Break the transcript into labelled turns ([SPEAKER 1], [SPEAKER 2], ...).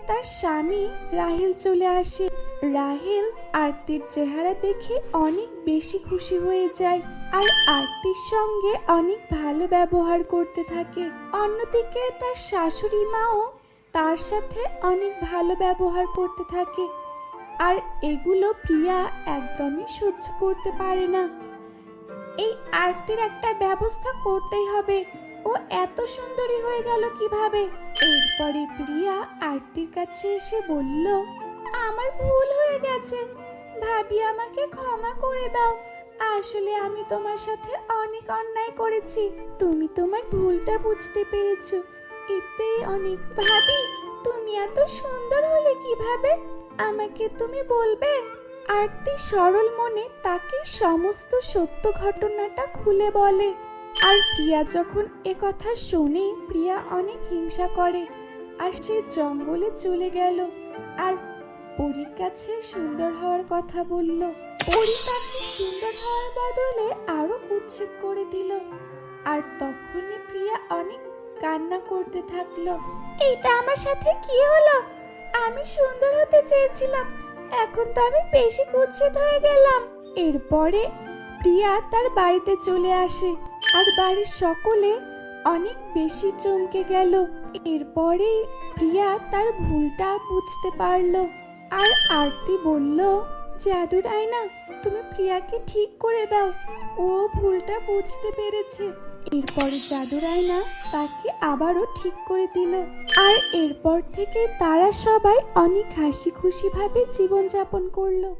[SPEAKER 1] তার স্বামী রাহেল চলে আসে। রাহেল আরতির চেহারা দেখে অনেক বেশি খুশি হয়ে যায় আর আরতির সঙ্গে অনেক ভালো ব্যবহার করতে থাকে। অন্যদিকে তার শাশুড়ি মাও তার সাথে অনেক ভালো ব্যবহার করতে থাকে আর এগুলো প্রিয়া একদমই সহ্য করতে পারে না। এই আরতির একটা ব্যবস্থা করতেই হবে, ও এত সুন্দরী হয়ে গেল কিভাবে। এরপরে প্রিয়া আরতির কাছে এসে বলল, আমার ভুল হয়ে গেছে ভাবি, আমাকে ক্ষমা করে দাও। আসলে আমি তোমার সাথে অনেক অন্যায় করেছি, তুমি তোমার ভুলটা বুঝতে পেরেছো, এতেই অনেক। ভাবি, তুমি এত সুন্দর হলে কিভাবে, আমাকে তুমি বলবে? আরতি সরল মনে তাকে সমস্ত সত্য ঘটনাটা খুলে বলে। আর প্রিয়া যখন কথা শুনে প্রিয়া অনেক হিংসা করে আর সে জঙ্গলে চলে গেল আর পরীর কাছে সুন্দর হওয়ার কথা বলল। পরী তাকে সুন্দর হওয়ার বদলে আরো কুৎসিত করে দিল আর তখনই প্রিয়া অনেক কান্না করতে থাকলো। এটা আমার সাথে কি হলো? আমি সুন্দর হতে চেয়েছিলাম, এখন তো আমি বেশি কুৎসিত হয়ে গেলাম। এরপরে প্রিয়া তার বাড়িতে চলে আসে আর বাড়ির সকলে অনেক বেশি চমকে গেল। এরপরে প্রিয়া তার ভুলটা বুঝতে পারলো আর আরতি বলল, জাদুর আয়না, তুমি প্রিয়াকে ঠিক করে দাও, ও ভুলটা বুঝতে পেরেছে। এরপরে জাদুর আয়না তাকে আবারও ঠিক করে দিল আর এরপর থেকে তারা সবাই অনেক হাসি খুশি ভাবে জীবনযাপন করলো।